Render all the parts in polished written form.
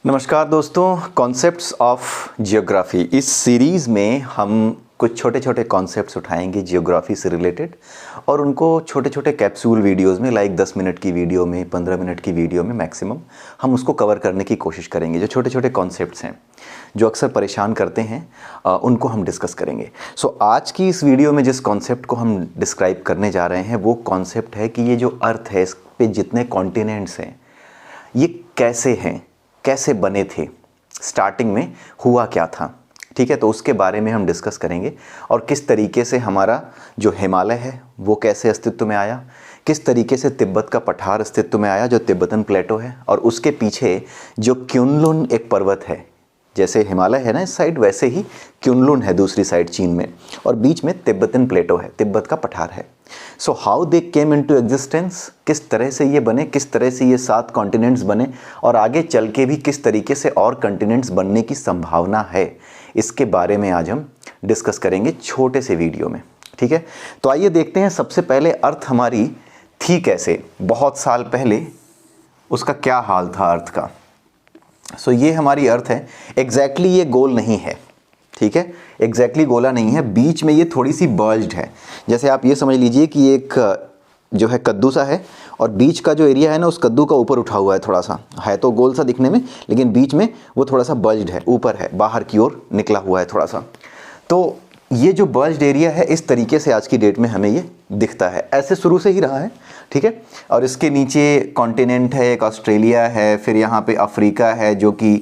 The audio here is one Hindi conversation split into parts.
नमस्कार दोस्तों, कॉन्सेप्ट्स ऑफ जियोग्राफी इस सीरीज़ में हम कुछ छोटे छोटे कॉन्सेप्ट्स उठाएंगे जियोग्राफी से रिलेटेड और उनको छोटे छोटे कैप्सूल वीडियोस में लाइक 10 मिनट की वीडियो में 15 मिनट की वीडियो में मैक्सिमम हम उसको कवर करने की कोशिश करेंगे। जो छोटे छोटे कॉन्सेप्ट्स हैं जो अक्सर परेशान करते हैं उनको हम डिस्कस करेंगे। सो आज की इस वीडियो में जिस कॉन्सेप्ट को हम डिस्क्राइब करने जा रहे हैं वो कॉन्सेप्ट है कि ये जो अर्थ है इस पे जितने कॉन्टिनेंट्स हैं ये कैसे हैं, कैसे बने थे, स्टार्टिंग में हुआ क्या था। ठीक है, तो उसके बारे में हम डिस्कस करेंगे और किस तरीके से हमारा जो हिमालय है वो कैसे अस्तित्व में आया, किस तरीके से तिब्बत का पठार अस्तित्व में आया जो तिब्बतन प्लेटो है, और उसके पीछे जो क्युनलुन एक पर्वत है, जैसे हिमालय है ना इस साइड वैसे ही क्युनलुन है दूसरी साइड चीन में, और बीच में तिब्बतन प्लेटो है, तिब्बत का पठार है। So how they came into existence, किस तरह से ये बने, किस तरह से ये 7 कॉन्टिनेंट्स बने और आगे चल के भी किस तरीके से और कॉन्टिनेंट्स बनने की संभावना है, इसके बारे में आज हम डिस्कस करेंगे छोटे से वीडियो में। ठीक है, तो आइए देखते हैं सबसे पहले अर्थ हमारी थी कैसे, बहुत साल पहले उसका क्या हाल था अर्थ का। सो ये हमारी अर्थ है, एग्जैक्टली ये गोल नहीं है। ठीक है, एग्जैक्टली गोला नहीं है, बीच में ये थोड़ी सी बर्ज्ड है। जैसे आप ये समझ लीजिए कि एक जो है कद्दू सा है और बीच का जो एरिया है ना उस कद्दू का ऊपर उठा हुआ है, थोड़ा सा है तो गोल सा दिखने में, लेकिन बीच में वो थोड़ा सा बर्ज्ड है, ऊपर है, बाहर की ओर निकला हुआ है थोड़ा सा। तो ये जो बर्ज्ड एरिया है इस तरीके से आज की डेट में हमें ये दिखता है, ऐसे शुरू से ही रहा है। ठीक है, और इसके नीचे कॉन्टिनेंट है, एक ऑस्ट्रेलिया है, फिर यहाँ पे अफ्रीका है जो कि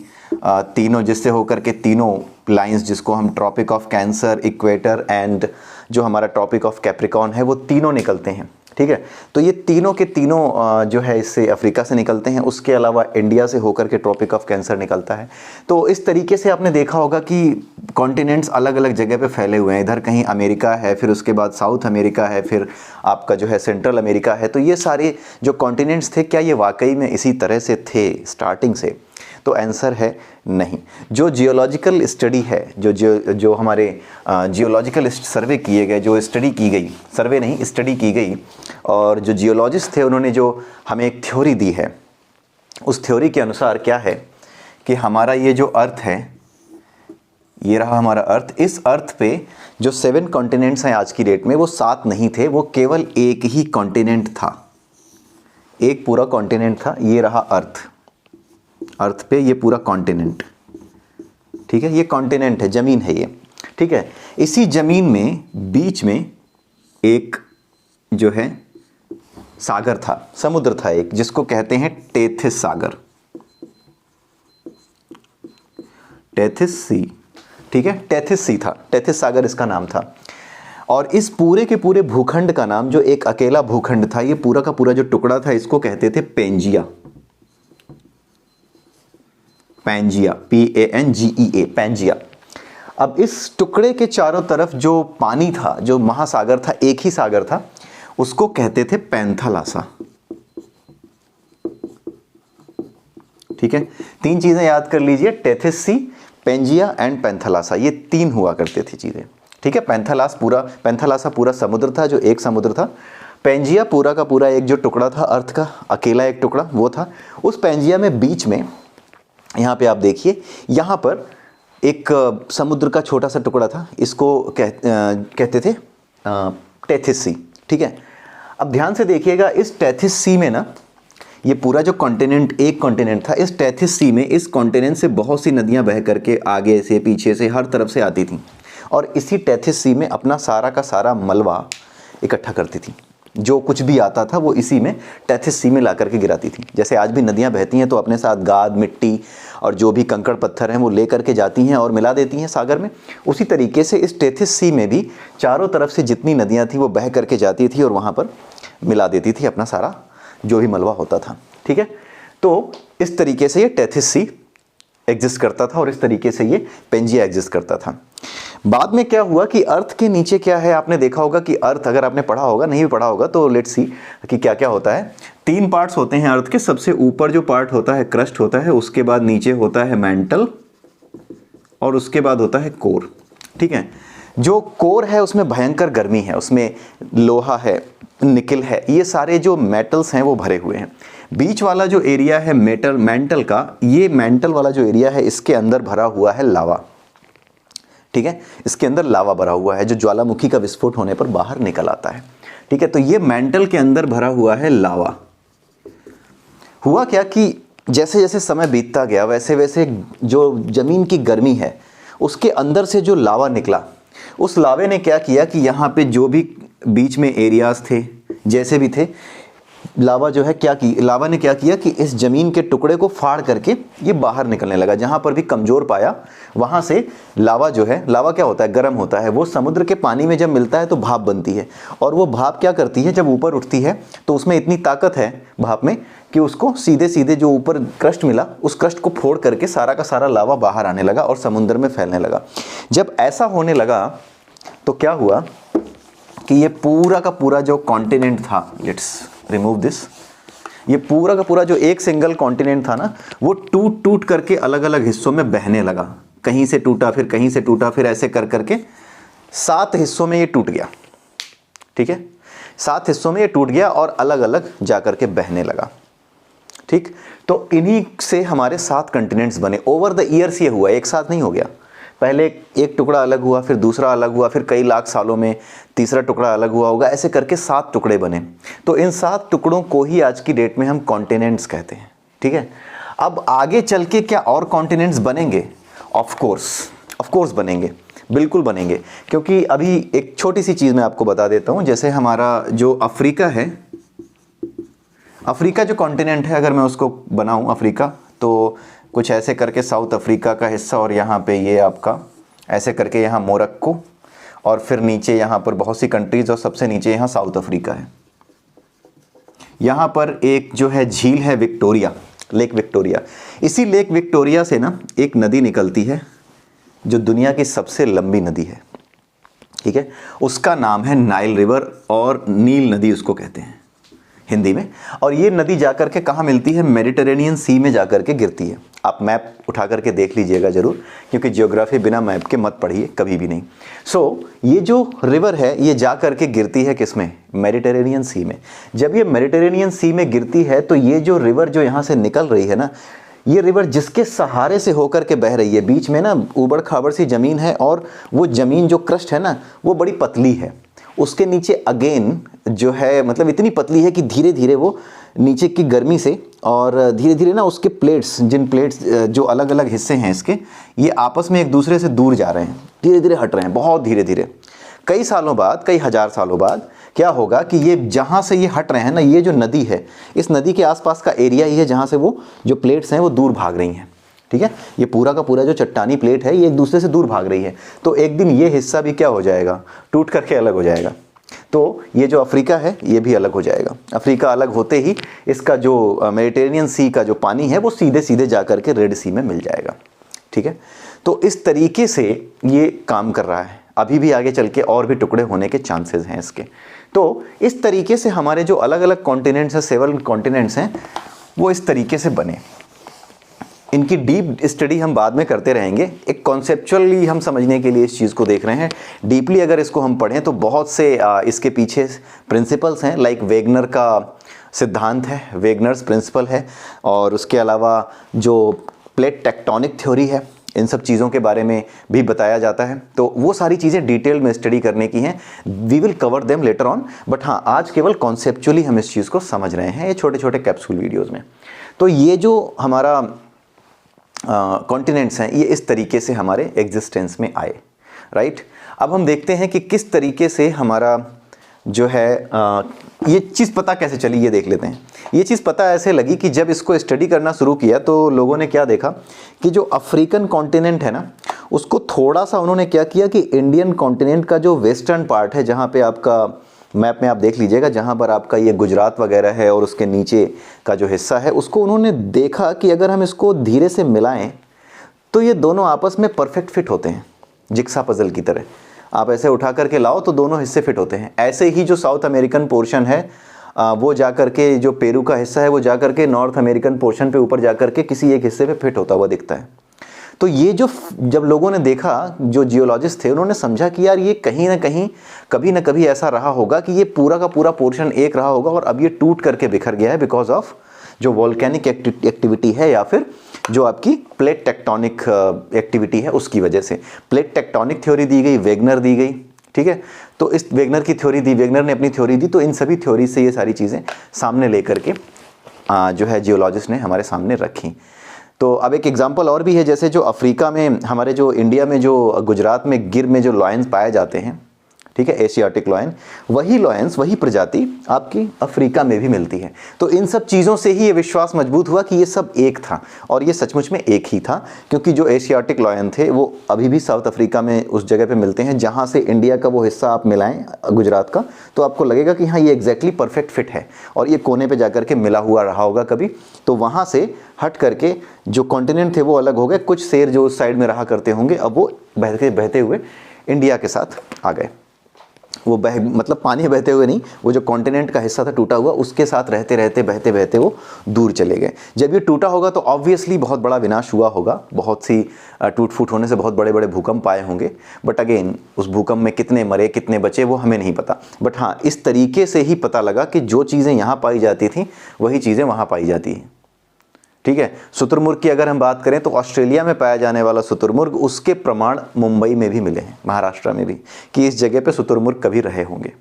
तीनों जिससे होकर के तीनों लाइंस जिसको हम tropic of cancer, equator and जो हमारा ट्रॉपिक ऑफ कैप्रिकॉर्न है वो तीनों निकलते हैं। ठीक है, तो ये तीनों के तीनों जो है इससे अफ्रीका से निकलते हैं, उसके अलावा इंडिया से होकर के ट्रॉपिक ऑफ कैंसर निकलता है। तो इस तरीके से आपने देखा होगा कि कॉन्टिनेंट्स अलग अलग जगह पे फैले हुए हैं, इधर कहीं अमेरिका है, फिर उसके बाद साउथ अमेरिका है, फिर आपका जो है सेंट्रल अमेरिका है। तो ये सारे जो कॉन्टिनेंट्स थे क्या ये वाकई में इसी तरह से थे स्टार्टिंग से? तो आंसर है नहीं। जो जियोलॉजिकल स्टडी है, जो हमारे जियोलॉजिकल सर्वे किए गए, जो स्टडी की गई, सर्वे नहीं स्टडी की गई, और जो जियोलॉजिस्ट थे उन्होंने जो हमें एक थ्योरी दी है, उस थ्योरी के अनुसार क्या है कि हमारा ये जो अर्थ है, ये रहा हमारा अर्थ, इस अर्थ पे जो 7 कॉन्टिनेंट्स हैं आज की डेट में वो 7 नहीं थे, वो केवल एक ही कॉन्टिनेंट था, एक पूरा कॉन्टिनेंट था। ये रहा अर्थ, अर्थ पे ये पूरा कॉन्टिनेंट। ठीक है, ये कॉन्टिनेंट है, जमीन है ये। ठीक है, इसी जमीन में बीच में एक जो है सागर था, समुद्र था एक, जिसको कहते हैं टेथिस सागर, टेथिस सी। ठीक है, टेथिस सी था, टेथिस सागर इसका नाम था। और इस पूरे के पूरे भूखंड का नाम, जो एक अकेला भूखंड था, ये पूरा का पूरा जो टुकड़ा था, इसको कहते थे पेंजिया। Pangaea, PANGEA, Pangaea. अब इस टुकड़े के चारों तरफ जो पानी था, जो महासागर था, एक ही सागर था, उसको कहते थे पैंथालासा। ठीक है, 3 चीजें याद कर लीजिए, Tethys sea, Pangaea and Panthalassa, ये 3 हुआ करते थे चीजें। ठीक है, पैंथालासा पूरा समुद्र था, जो एक समुद्र था। पैंजिया पूरा का पूरा एक जो टुकड़ा था अर्थ का, अकेला एक टुकड़ा वो था। उस पैंजिया में बीच में यहाँ पे आप देखिए, यहाँ पर एक समुद्र का छोटा सा टुकड़ा था, इसको कहते थे टेथिस सी। ठीक है, अब ध्यान से देखिएगा, इस टेथिस सी में ना ये पूरा जो कॉन्टिनेंट एक कॉन्टिनेंट था, इस टेथिस सी में इस कॉन्टिनेंट से बहुत सी नदियाँ बह करके आगे से पीछे से हर तरफ से आती थी, और इसी टेथिस सी में अपना सारा का सारा मलबा इकट्ठा करती थी। जो कुछ भी आता था वो इसी में टेथिस सी में ला करके गिराती थी। जैसे आज भी नदियाँ बहती हैं तो अपने साथ गाद, मिट्टी और जो भी कंकड़ पत्थर हैं वो ले करके जाती हैं और मिला देती हैं सागर में, उसी तरीके से इस टेथिस सी में भी चारों तरफ से जितनी नदियाँ थी वो बह करके जाती थी और वहाँ पर मिला देती थी अपना सारा जो भी मलबा होता था। ठीक है, तो इस तरीके से ये टेथिस सी एग्जिस्ट करता था और इस तरीके से ये पेंजिया एग्जिस्ट करता था। बाद में क्या हुआ कि अर्थ के नीचे क्या है, आपने देखा होगा कि अर्थ, अगर आपने पढ़ा होगा, नहीं भी पढ़ा होगा तो लेट्स सी कि क्या क्या होता है। 3 पार्ट्स होते हैं अर्थ के। सबसे ऊपर जो पार्ट होता है क्रस्ट होता है, उसके बाद नीचे होता है मेंटल, और उसके बाद होता है कोर। ठीक है, जो कोर है उसमें भयंकर गर्मी है, उसमें लोहा है, निकिल है, ये सारे जो मेटल्स हैं वो भरे हुए हैं। बीच वाला जो एरिया है मेंटल का, ये मेंटल वाला जो एरिया है इसके अंदर भरा हुआ है लावा, ठीक है, इसके अंदर लावा भरा हुआ है जो ज्वालामुखी का विस्फोट होने पर बाहर निकल आता है, ठीक है। तो ये मेंटल के अंदर भरा हुआ है लावा। हुआ क्या कि जैसे जैसे समय बीतता गया वैसे वैसे जो ज़मीन की गर्मी है उसके अंदर से जो लावा निकला, उस लावे ने क्या किया कि यहाँ पे जो भी बीच में एरियाज थे जैसे भी थे, लावा जो है लावा ने क्या किया कि इस ज़मीन के टुकड़े को फाड़ करके ये बाहर निकलने लगा। जहाँ पर भी कमज़ोर पाया वहाँ से लावा जो है, लावा क्या होता है, गर्म होता है, वो समुद्र के पानी में जब मिलता है तो भाप बनती है, और वो भाप क्या करती है, जब ऊपर उठती है तो उसमें इतनी ताकत है भाप में कि उसको सीधे सीधे जो ऊपर क्रस्ट मिला उस क्रस्ट को फोड़ करके सारा का सारा लावा बाहर आने लगा और समुद्र में फैलने लगा। जब ऐसा होने लगा तो क्या हुआ कि ये पूरा का पूरा जो कॉन्टिनेंट था, लेट्स रिमूव दिस, ये पूरा का पूरा जो एक सिंगल कॉन्टिनेंट था ना, वो टूट टूट करके अलग अलग हिस्सों में बहने लगा। कहीं से टूटा, फिर कहीं से टूटा, फिर ऐसे कर करके 7 हिस्सों में ये टूट गया, ठीक है, 7 हिस्सों में ये टूट गया और अलग अलग जा करके बहने लगा, ठीक। तो इन्हीं से हमारे 7 कॉन्टिनेंट्स बने। ओवर द ईयर्स ये हुआ, एक साथ नहीं हो गया। पहले एक टुकड़ा अलग हुआ, फिर दूसरा अलग हुआ, फिर कई लाख सालों में तीसरा टुकड़ा अलग हुआ होगा, ऐसे करके 7 टुकड़े बने। तो इन 7 टुकड़ों को ही आज की डेट में हम कॉन्टिनेंट्स कहते हैं, ठीक है। अब आगे चल के क्या और कॉन्टिनेंट्स बनेंगे? ऑफ कोर्स बनेंगे, बिल्कुल बनेंगे। क्योंकि अभी एक छोटी सी चीज़ मैं आपको बता देता हूँ, जैसे हमारा जो अफ्रीका है, अफ्रीका जो कॉन्टिनेंट है, अगर मैं उसको बनाऊँ अफ्रीका, तो कुछ ऐसे करके साउथ अफ्रीका का हिस्सा, और यहाँ पे ये आपका ऐसे करके यहाँ मोरक्को, और फिर नीचे यहाँ पर बहुत सी कंट्रीज़, और सबसे नीचे यहाँ साउथ अफ्रीका है। यहाँ पर एक जो है झील है विक्टोरिया, लेक विक्टोरिया। इसी लेक विक्टोरिया से ना एक नदी निकलती है जो दुनिया की सबसे लंबी नदी है, ठीक है। उसका नाम है नाइल रिवर, और नील नदी उसको कहते हैं हिंदी में। और ये नदी जाकर के कहाँ मिलती है? मेडिटेरेनियन सी में जाकर के गिरती है। आप मैप उठा करके देख लीजिएगा ज़रूर, क्योंकि ज्योग्राफी बिना मैप के मत पढ़िए कभी भी नहीं। ये जो रिवर है ये जा करके गिरती है किस में? मेडिटेरेनियन सी में। जब ये मेडिटेरेनियन सी में गिरती है तो ये जो रिवर जो यहाँ से निकल रही है ना, ये रिवर जिसके सहारे से होकर के बह रही है, बीच में ना ऊबड़ खाबड़ सी ज़मीन है, और वो ज़मीन जो क्रस्ट है ना वो बड़ी पतली है। उसके नीचे अगेन जो है मतलब इतनी पतली है कि धीरे धीरे वो नीचे की गर्मी से और धीरे धीरे ना उसके प्लेट्स, जिन प्लेट्स जो अलग अलग हिस्से हैं इसके, ये आपस में एक दूसरे से दूर जा रहे हैं, धीरे धीरे हट रहे हैं, बहुत धीरे धीरे। कई सालों बाद, कई हजार सालों बाद क्या होगा कि ये जहाँ से ये हट रहे हैं ना, ये जो नदी है, इस नदी के आसपास का एरिया ही है जहाँ से वो जो प्लेट्स हैं वो दूर भाग रही हैं, ठीक है। ये पूरा का पूरा जो चट्टानी प्लेट है ये एक दूसरे से दूर भाग रही है। तो एक दिन ये हिस्सा भी क्या हो जाएगा? टूट करके अलग हो जाएगा। तो ये जो अफ्रीका है ये भी अलग हो जाएगा। अफ्रीका अलग होते ही इसका जो मेडिटेरेनियन सी का जो पानी है वो सीधे सीधे जा कर के रेड सी में मिल जाएगा, ठीक है। तो इस तरीके से ये काम कर रहा है। अभी भी आगे चल के और भी टुकड़े होने के चांसेस हैं इसके। तो इस तरीके से हमारे जो अलग अलग कॉन्टिनेंट्स हैं, 7 कॉन्टिनेंट्स हैं, वो इस तरीके से बने। इनकी डीप स्टडी हम बाद में करते रहेंगे। एक कॉन्सेप्चुअली हम समझने के लिए इस चीज़ को देख रहे हैं। डीपली अगर इसको हम पढ़ें तो बहुत से इसके पीछे प्रिंसिपल्स हैं, लाइक वेगनर का सिद्धांत है, वेगनर्स प्रिंसिपल है, और उसके अलावा जो प्लेट टेक्टोनिक थ्योरी है, इन सब चीज़ों के बारे में भी बताया जाता है। तो वो सारी चीज़ें डिटेल में स्टडी करने की हैं। We will cover them later on, but हाँ आज केवल कॉन्सेप्चुअली हम इस चीज़ को समझ रहे हैं ये छोटे छोटे कैप्सूल वीडियोज़ में। तो ये जो हमारा कॉन्टिनेंट्स हैं ये इस तरीके से हमारे एग्जिस्टेंस में आए, राइट। अब हम देखते हैं कि किस तरीके से हमारा जो है ये चीज़ पता कैसे चली, ये देख लेते हैं। ये चीज़ पता ऐसे लगी कि जब इसको स्टडी करना शुरू किया तो लोगों ने क्या देखा कि जो अफ्रीकन कॉन्टिनेंट है ना, उसको थोड़ा सा उन्होंने क्या किया कि इंडियन कॉन्टिनेंट का जो वेस्टर्न पार्ट है, जहाँ पे आपका मैप में आप देख लीजिएगा, जहाँ पर आपका ये गुजरात वगैरह है और उसके नीचे का जो हिस्सा है, उसको उन्होंने देखा कि अगर हम इसको धीरे से मिलाएं तो ये दोनों आपस में परफेक्ट फिट होते हैं, जिक्सा पजल की तरह। आप ऐसे उठा करके लाओ तो दोनों हिस्से फिट होते हैं। ऐसे ही जो साउथ अमेरिकन पोर्शन है वो जा करके, जो पेरू का हिस्सा है वो जा करके नॉर्थ अमेरिकन पोर्शन पे ऊपर जा करके किसी एक हिस्से पे फिट होता हुआ दिखता है। तो ये जो जब लोगों ने देखा, जो जियोलॉजिस्ट थे, उन्होंने समझा कि यार ये कहीं ना कहीं कभी ना कभी ऐसा रहा होगा कि ये पूरा का पूरा पोर्शन एक रहा होगा और अब ये टूट करके बिखर गया है बिकॉज ऑफ जो वॉल्केनिक एक्टिविटी है या फिर जो आपकी प्लेट टेक्टोनिक एक्टिविटी है उसकी वजह से। प्लेट टेक्टोनिक थ्योरी दी गई, वेगनर दी गई, ठीक है। तो इस वेगनर की थ्योरी दी, वेगनर ने अपनी थ्योरी दी, तो इन सभी थ्योरी से ये सारी चीज़ें सामने लेकर के जो है जियोलॉजिस्ट ने हमारे सामने रखी। तो अब एक एग्जांपल और भी है, जैसे जो अफ्रीका में, हमारे जो इंडिया में जो गुजरात में गिर में जो लॉयंस पाए जाते हैं, ठीक है, एशियाटिक लॉयन, वही लॉयंस, वही प्रजाति आपकी अफ्रीका में भी मिलती है। तो इन सब चीज़ों से ही ये विश्वास मजबूत हुआ कि ये सब एक था, और ये सचमुच में एक ही था, क्योंकि जो एशियाटिक लॉयन थे वो अभी भी साउथ अफ्रीका में उस जगह पे मिलते हैं जहाँ से इंडिया का वो हिस्सा आप मिलाएं गुजरात का, तो आपको लगेगा कि हाँ ये एग्जैक्टली परफेक्ट फिट है, और ये कोने पर जा के मिला हुआ रहा होगा कभी। तो वहाँ से हट करके जो कॉन्टिनेंट थे वो अलग हो गए, कुछ शेर जो उस साइड में रहा करते होंगे अब वो बहते हुए इंडिया के साथ आ गए। वो मतलब पानी में बहते हुए नहीं, वो जो कॉन्टिनेंट का हिस्सा था टूटा हुआ, उसके साथ रहते रहते बहते बहते वो दूर चले गए। जब ये टूटा होगा तो ऑब्वियसली बहुत बड़ा विनाश हुआ होगा, बहुत सी टूट फूट होने से बहुत बड़े बड़े भूकंप आए होंगे, बट अगेन उस भूकंप में कितने मरे कितने बचे वो हमें नहीं पता। बट हाँ, इस तरीके से ही पता लगा कि जो चीज़ें यहाँ पाई जाती थी वही चीज़ें वहाँ पाई जाती हैं, ठीक है। शुतुरमुर्ग की अगर हम बात करें तो ऑस्ट्रेलिया में पाया जाने वाला शुतुरमुर्ग, उसके प्रमाण मुंबई में भी मिले हैं, महाराष्ट्र में भी, कि इस जगह पे शुतुरमुर्ग कभी रहे होंगे,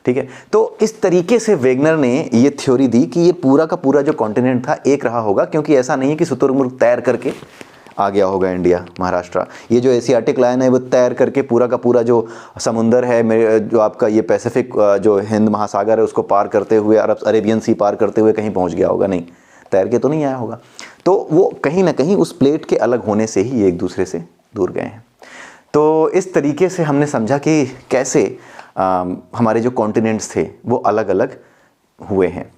ठीक है। तो इस तरीके से वेगनर ने ये थ्योरी दी कि ये पूरा का पूरा जो कॉन्टिनेंट था एक रहा होगा, क्योंकि ऐसा नहीं है कि शुतुरमुर्ग तैर करके आ गया होगा इंडिया, महाराष्ट्र। ये जो एशियाटिक लायन है वो तैर करके पूरा का पूरा जो समुंदर है, जो आपका ये पैसिफिक जो हिंद महासागर है उसको पार करते हुए, अरेबियन सी पार करते हुए कहीं पहुँच गया होगा, नहीं, तैर के तो नहीं आया होगा। तो वो कहीं ना कहीं उस प्लेट के अलग होने से ही एक दूसरे से दूर गए हैं। तो इस तरीके से हमने समझा कि कैसे हमारे जो कॉन्टिनेंट्स थे वो अलग अलग हुए हैं।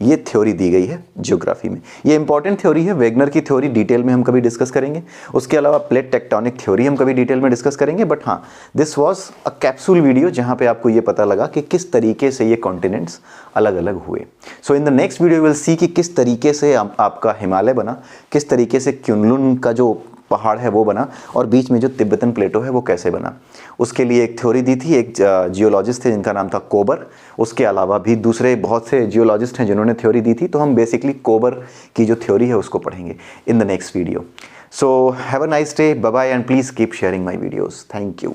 ये थ्योरी दी गई है ज्योग्राफी में। ये इंपॉर्टेंट थ्योरी है। वेगनर की थ्योरी डिटेल में हम कभी डिस्कस करेंगे, उसके अलावा प्लेट टेक्टोनिक थ्योरी हम कभी डिटेल में डिस्कस करेंगे। बट हाँ, this was a capsule video जहाँ पे आपको ये पता लगा कि किस तरीके से ये कॉन्टिनेंट्स अलग अलग हुए। So in the next video will see कि किस तरीके से आपका हिमालय बना, किस तरीके से क्युनलुन का जो पहाड़ है वो बना, और बीच में जो तिब्बतन प्लेटो है वो कैसे बना। उसके लिए एक थ्योरी दी थी, एक जियोलॉजिस्ट थे जिनका नाम था कोबर। उसके अलावा भी दूसरे बहुत से जियोलॉजिस्ट हैं जिन्होंने थ्योरी दी थी। तो हम बेसिकली कोबर की जो थ्योरी है उसको पढ़ेंगे in the next video. So have a nice day, bye bye, and please keep sharing my videos. Thank you.